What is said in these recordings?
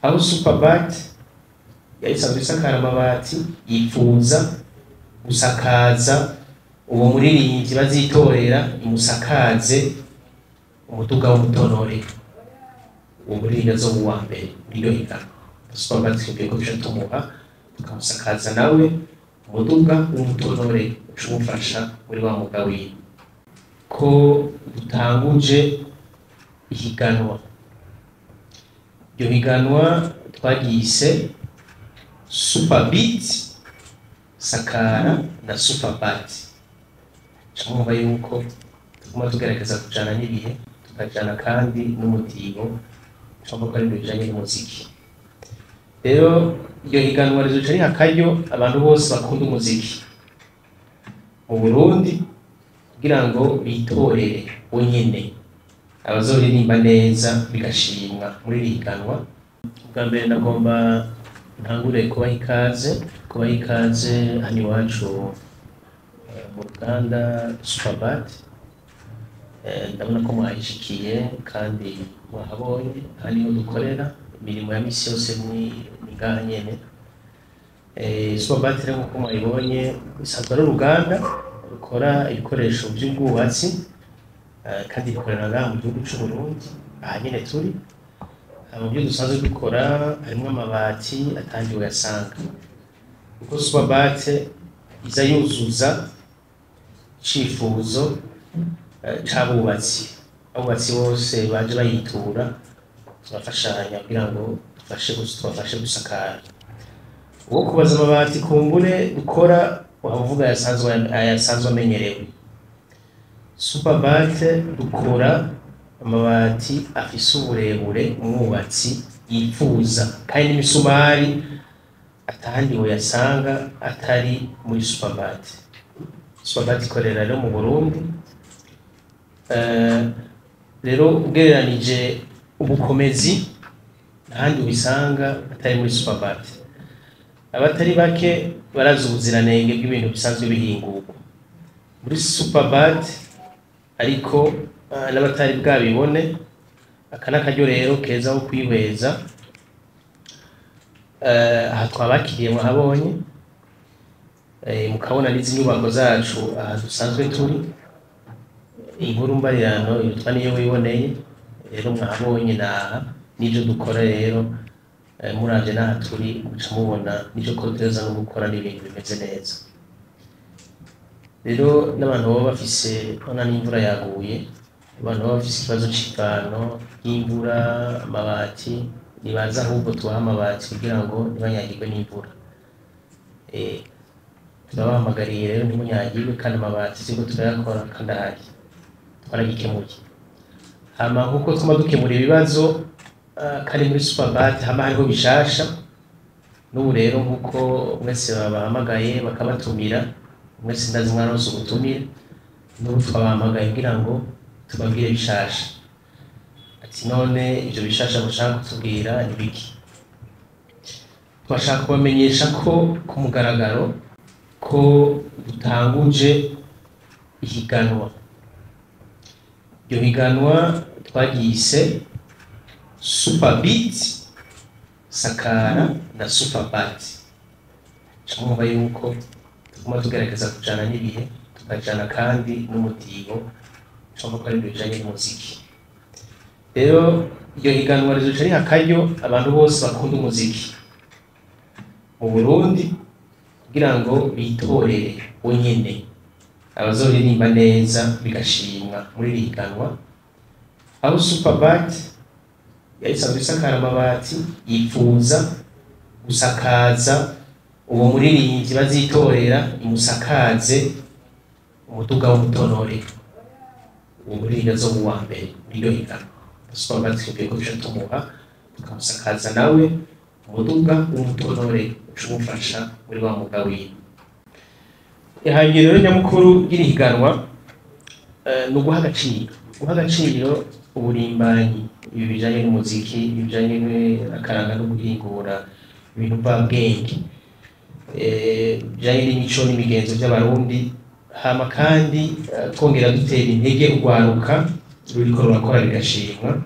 aho Superbat yayisanzwe isakara amabati yifuza gusakaza uwo muririmbyi bazitorera imusakaze umuduga w'umutonore uwo muririmbyi azo mu wa mbere iyo higana Superbat twebwe ko duca tumuha tukamusakaza nawe umuduga w'umutonore ucumufasha muri wa muga wiwe ko dutanguje ihiganwa. Iryo higanwa twagise Superbeat sakara na Superbat. Camumva yuko tuguma tugerageza kujana n'ibihe tukajana kandi n'umutibo cyangwa ko ari bijanye n'umuziki. Rero iryo higanwa rizoca riha akaryo abantu bose bakunda umuziki mu Burundi kugira ngo bitorere bonyene abazoririmba neza bigashimwa muri iri higanwa. Ubwa mbere nagomba ntangure kubaha ikaze hano iwacu mu ruganda Superbat. Ndabona ko mwahishikiye kandi mwahabonye aha niho dukorera imirimo ya misi yose ni ngaha nyene. Superbat rero nk'uko mwayibonye isanzwe ari uruganda rukora ibikoresho by'ubwubatsi kandi rikorera ngaha mu gihugu cy'u Burundi aha nyene turi. Mu byo dusanzwe dukora harimo amabati atangiwe yasanga kuko Superbat iza yuzuza icifuzo c'abubatsi. Abubatsi bose baje bayitura turafashanya kugira ngo tubafashe gusakara. Uwo kubaza amabati kumbure dukora wavuga yasanzwe amenyerewe. Superbat dukora amabati afise uburebure umwubatsi yifuza kandi n'imisumari atandiwe yasanga atari muri Superbat. Superbat ikorera rero mu Burundi. Rero ugereranije ubukomezi ntahandi ubisanga atari muri Superbat. Abatari bake barazi ubuziranenge bw'ibintu bisanzwe bihingurwa muri Superbat, ariko n'abatari bwabibone aka n'akaryo rero keza ho kwihweza. Aha twabakiriye mwahabonye mukabona n'izi nyubako zacu aha dusanzwe turi. Inkuru mbarirano yitwa niyo wiboneye rero mwahabonye naha n'ibyo dukora. Rero muravye naha turi muca mubona n'ibyo kodeza no gukora n'ibintu bimeze neza. Rero n'abantu baba bafise ona n'imvura yaguye, abantu baba bafise ikibazo c'ivano y'imvura amabati nibaza ahubwo tubaha amabati kugira ngo ntibanyagirwe n'imvura. Turabahamagariye rero ntimunyagirwe kandi amabati siko turayakora kandi ahari twaragikemuye. Hama nkuko tuma dukemura ibibazo kandi muri Superbat hama hariho bishasha. N'ubu rero nkuko mwese babahamagaye bakabatumira mwese ndazi mwaronse ubutumire, n'ubu twabahamagaye kugira ngo tubabwire bishasha. Ati none ivyo bishasha mushaka kutubwira ni biki? Twashaka kubamenyesha ko ku mugaragaro ko dutanguje ihiganwa. Iryo higanwa twagise Superbeat sakara na Superbat. Camumva yuko tuguma tugerageza kujana n'ibihe tukajana kandi n'umutibo cyangwa ko ari bijanye n'umuziki. Rero iryo higanwa rizoca riha akaryo abantu bose bakunda umuziki mu Burundi kugira ngo bitorere bonyene abazoririmba neza bigashimwa muri iri higanwa. Aho Superbat yayisanzwe isakara amabati yifuza gusakaza uwo muririmbyi bazitorera imusakaze umuduga w'umutonore uwo muririmbyi azo mu wa mbere iyo higanwa. Superbat twebwe ko duca tumuha tukamusakaza nawe umuduga w'umutonore ucumufasha muri wa muga wiwe. Ihangiro rero nyamukuru y'iri higanwa ni uguha agaciro uburimbanyi ibi bijanye n'umuziki, ibijanye n'akaranga no guhingura ibintu mvabwenge bijanye n'imico n'imigenzo by'abarundi. Hama kandi twongera dutera intege urwaruka ruriko rurakora bigashimwa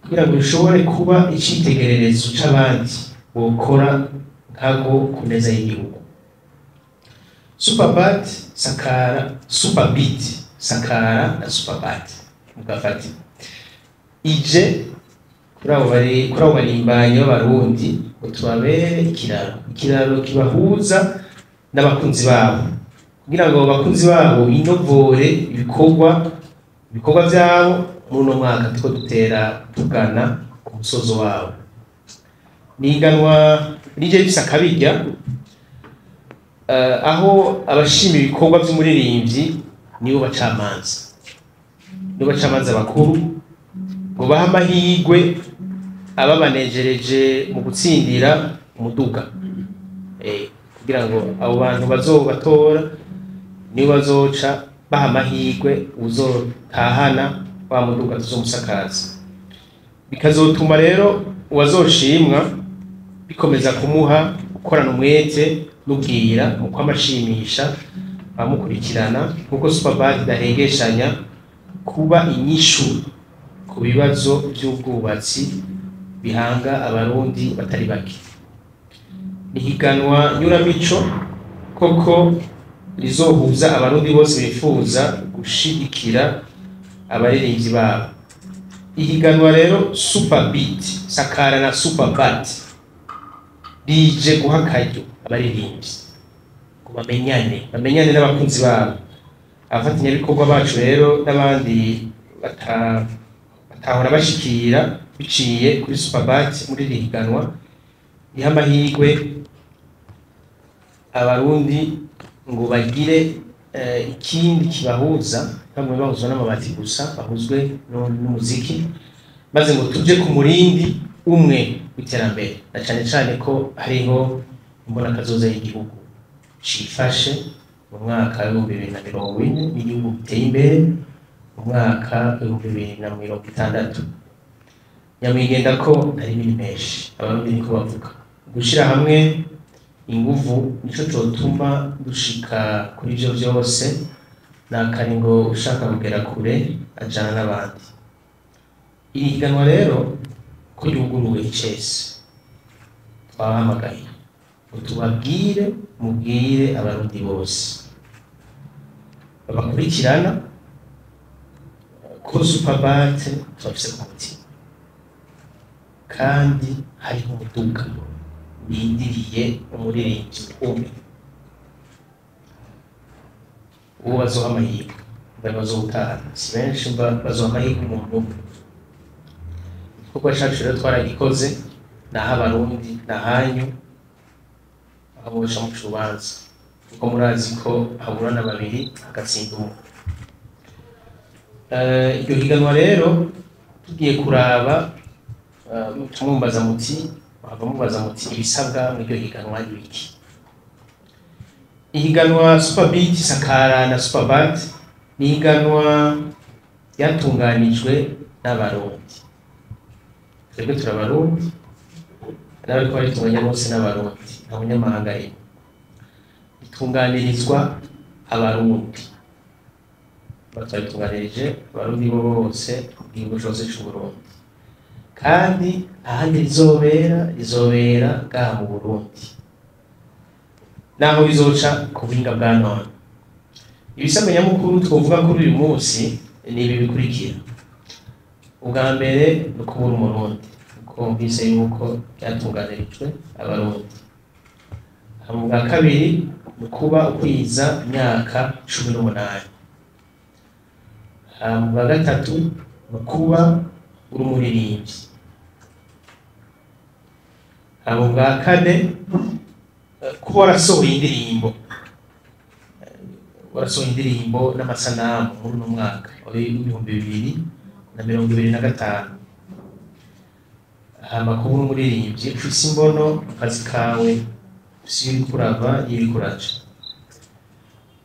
kugira ngo bishobore kuba icitegererezo c'abandi bokora nkabo ku neza y'igihugu. Superbat sakara, Superbit sakara na Superbat mugafati ije kuri abo barimbanyi b'abarundi ngo tubabere ikiraro kibahuza n'abakunzi babo, kugira ngo abakunzi babo binovore ibikorwa byabo muri uno mwaka tuko dutera tugana ku musozo wabo. Niganwa rije rifise akabirya aho abashima ibikorwa by'umuririmbyi nibo bacamanza bakuru ngo baha amahirwe ababanejereje mu gutsindira umuduga, kugira ngo abo bantu bazobatora nibo bazoca baha amahirwe uzotahana wa muduga tuzomusakaza, bikazotuma rero uwazoshimwa bikomeza kumuha gukorana umwete n'ubwira mu kwamashimisha bamukurikirana, kuko Superbat idahengeshanya kuba inyishu ku bibazo by'ubwubatsi bihanga abarundi batari bake. Nihiganwa nyuramico koko rizohuza abarundi bose bifuza gushigikira abaririmbyi babo. Ihiganwa rero Superbit sakara na Superbat rije guha akaryo abaririmbyi ngo bamenyane n'abakunzi babo. Abafatanyabikorwa bacu rero n'abandi batahora bashikira biciye kuri Superbat muri rihiganwa riha amahirwe abarundi ngo bagire ikindi kibahuza, bamwe bahuzwa n'amabati gusa, bahuzwe n'umuziki, maze ngo tuje ku murindi umwe w'iterambere, na cane cane ko hariho imbona kazoza y'igihugu cifashe mu mwaka w'ibihumbi 2040 n'igihugu giteye imbere mu mwaka w'ibihumbi 2060. Nyamwigenda ko ari ibintu menshi abarundi niko bavuga, gushira hamwe inguvu nico cotuma dushika kuri ivyo vyose, nakari ngo ushaka kugera kure ajana n'abandi. Iri higanwa rero ko yuguruwe icese, twabahamagaye ngo tubabwire mubwire abarundi bose babakurikirana ko Superbat tubafise ku mutima, kandi hariho umuduga bindiriye umuririmbyi umwe uwo bazoha amahirwe, bazowutahana si benshi, bazoha amahirwe umuntu umwe. Igikorwa cacu rero twaragikoze, naho abarundi nahanyu ahabosha mu rubanza, kuko murazi ko haburana babiri hagatsinda umwe. Iryo higanwa rero tugiye kuraba mubaza muti ibisabwa muri iryo higanwa ni iki. Ihiganwa Superbit sakara na Superbat ni higanwa ryatunganijwe n'abarundi, twebwe turabarundi, n'abariko baritunganya bose n'abarundi, nta munyamahanga rimwe. Ritunganirizwa abarundi, batwabitunganirije abarundi bo bose mu gihugu cose c'Uburundi, kandi ahandi rizobera ngaha mu Burundi, naho bizoca ku buhinga bwa none. Ibisabwa nyamukuru twovuga kuri uyu munsi ni ibi bikurikira. Ubwa mbere ni ukubura umurundi, kuko mbise yuko byatunganirijwe abarundi. Ubwa kabiri ni ukuba ukwiza imyaka 18. Ubwa gatatu ni ukuba uri umuririmbyi. Ubwa kane kuba warasohoye indirimbo n'amasanamu muri uno mwaka w'ibihumbi 2025. Kuba uri umuririmbyi ufise imbono mu kazi kawe, ufise ibiri kurava y'ibiri kuraca.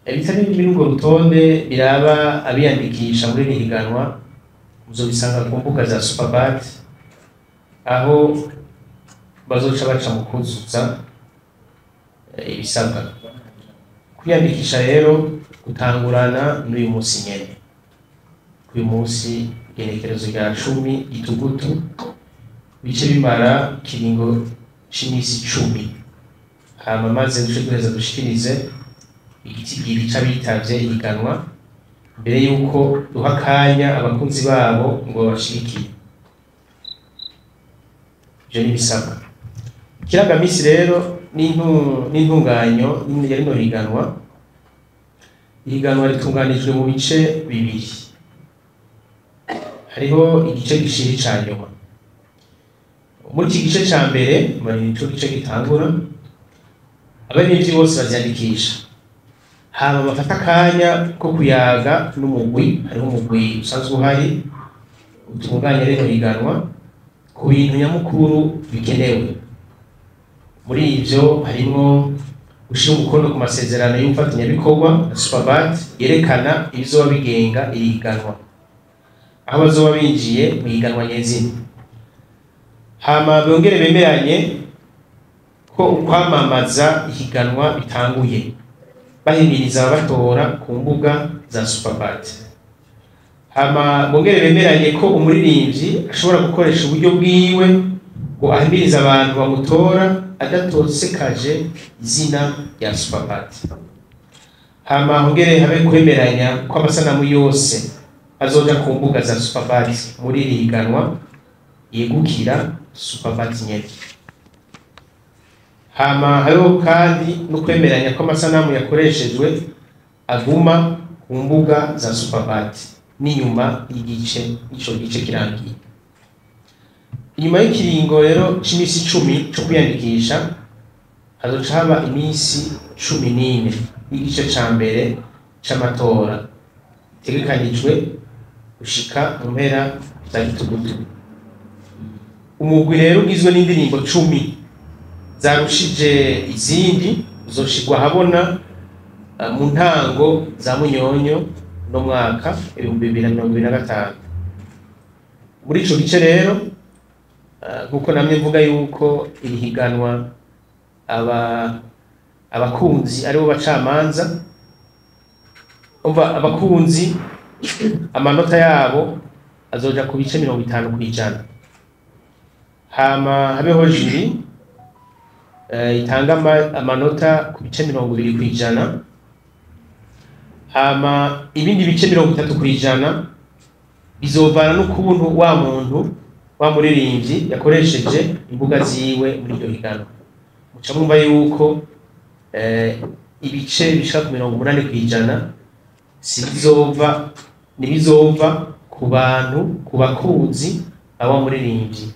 Ibitari biri urwo rutonde biraba abiyandikisha muri iri higanwa, muzobisanga ku mbuga za Superbat, aho bazoca baca mu kuzuza ibisabwa. Kwiyandikisha rero gutangurana n'uyu munsi nyene. Uyu munsi igenekerezo rya 10 Gitugutu, bice bimara ikiringo c'imisi 10. Hama maze duce duheza dushikirize igitigiri c'abitavye ihiganwa mbere yuko duha akanya abakunzi babo ngo bashikire. Ivyo ni ibisabwa. Ikirangamisi rero n'intunganyo ya rino higanwa. Ihiganwa ritunganijwe mu bice bibiri. Hariho igice gishiri ca nyuma. Muri iki gice ca mbere, nico gice gitangura, abarivyi bose bavyandikisha. Hama bafata akanya ko kuyaga n'umugwi, hariho umugwi usanzwe uhari utunganya rino higanwa ku bintu nyamukuru bikenewe. Muri ivyo harimwo gushira umukono ku masezerano y'ubufatanyabikorwa na Superbat yerekana ibizoba bigenga iri higanwa, aho bazoba binjiye mu higanwa nyezina. Hama bongere bemeranye ko ukwamamaza ihiganwa bitanguye, bahimiriza ababatora ku mbuga za Superbat. Hama bongere bemeranye ko umuririmbyi ashobora gukoresha uburyo bwiwe ngo ahimiriza abantu bamutora adatosekaje izina rya Superbat. Hama hongere habe kwemeranya ko amasanamu yose azoja ku mbuga za Superbat muri iri higanwa yegukira Superbat nyene. Hama hariho kandi no kwemeranya ko amasanamu yakoreshejwe aguma ku mbuga za Superbat n'inyuma y'igice ico gice kirangiye. Inyuma y'ikiringo rero c'imisi 10 cyo kwiyandikisha hazoca haba imisi 14 y'igice ca mbere c'amatora itegekanijwe gushika mu mpera za Gitugutu. Umugwi rero ugizwe n'indirimbo 10 zarushije izindi uzoshirwa habona mu ntango za Munyonyo no mwaka 2025. Muri ico gice rero nkuko namye mvuga yuko iri higanwa abakunzi aribo bacamanza, umva abakunzi amanota yabo azoja ku bice 50%. Hama habeho juri itanga amanota ku bice 20%. Hama ibindi bice 30% bizovana n'ukuntu wa muntu wa muririmbyi yakoresheje imbuga ziwe muri iryo higanwa. Muca mwumva yuko ibice bishika ku 80% nibizova ku bantu, ku bakunzi aba muririmbyi.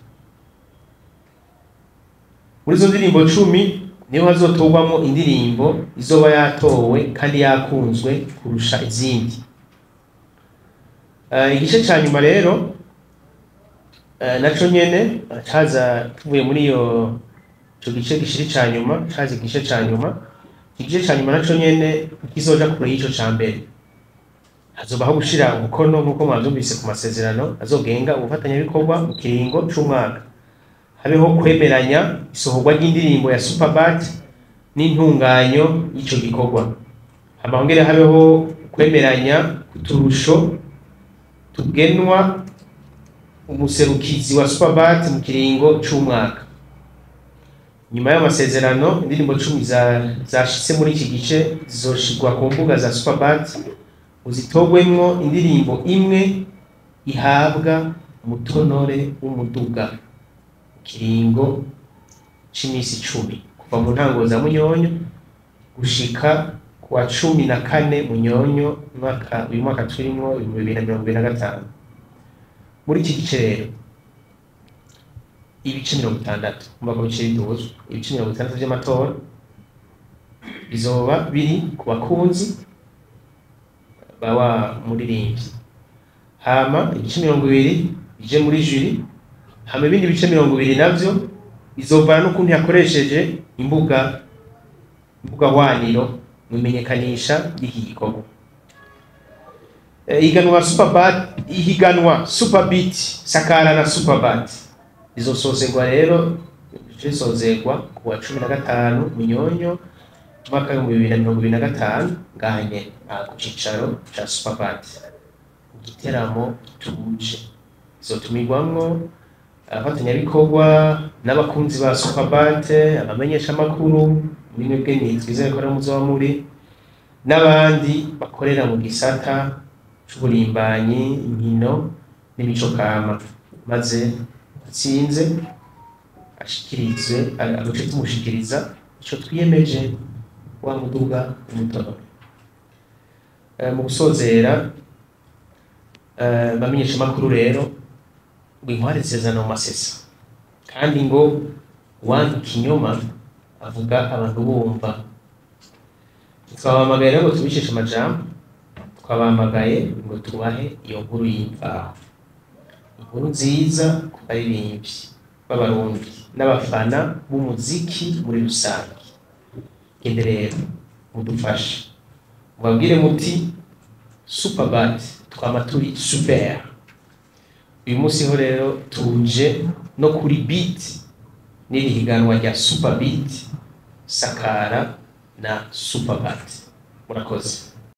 Muri izo ndirimbo 10 niho hazotogwamo indirimbo izoba yatowe kandi yakunzwe kurusha izindi. Igice ca nyuma rero naco nyene caza tuvuye muri ico gice gishiri ca nyuma, caza igice ca nyuma. Igice ca nyuma naco nyene kizoja kure y'ico ca mbere. Hazobaho gushira umukono nkuko mwavyumvise ku masezerano azogenga ubufatanyabikorwa mu kiringo c'umwaka. Habeho kwemeranya isohorwa ry'indirimbo ya Superbat n'intunganyo y'ico gikorwa. Hongere habeho kwemeranya kuturusho tugenwa umuserukizi wa Superbat mu kiringo c'umwaka. Nyuma y'amasezerano indirimbo 10 zashitse muri iki gice zizoshirwa ku mbuga za Superbat, uzitogwemwo indirimbo imwe ihabwa umutonore w'umuduga kiringo c'imisi 10 kuva mu ntango za Munyonyo gushika kuwa 14 Munyonyo uyu mwaka turimo 2025. Muri iki gice rero ibice 60 mu bice bidozo, ibice 60 vy'amatora bizoba biri ku bakunzi bawa muririmbyi. Hama ibice 20 bije muri juri. Hama ibindi bice 20 navyo bizovana n'ukuntu yakoresheje imbuga hwaniro mu menyekanisha y'iki gikorwa. Ihiganwa Superbeat Sakara na Superbat izosozegwa rero isozegwa kuwa 15 Munyonyo mwaka wa 2025 ngahanye ku cicaro ca Superbat igiteramo tuje izotumirwamwo abafatanyabikorwa n'abakunzi ba Superbat, abamenyesha amakuru muri mwebwe nitwizeye ko muzoba muri n'abandi bakorera mu gisata c'uburimbanyi, inkino n'imico kama, maze atsinze ashikirizwe agace tumushikiriza ico twiyemeje wa muduga umutonore. Mu gusozera bamenyesha amakuru rero w'intwari zezana mu masesa, kandi ngo uwandika ikinyoma avuga abantu bumva. Twabahamagaye ngo tubisheshe amajambo, twabahamagaye ngo tubahe iyo nkuru y'imvaho, inkuru nziza ku baririmbyi b'abarundi n'abafana b'umuziki muri rusange. Gende rero mudufashe mubabwire muti Superbat twama turi super. Uyu munsi ho rero tuje no kuri beat n'iri higanwa rya Superbeat Sakara na Superbat. Murakoze.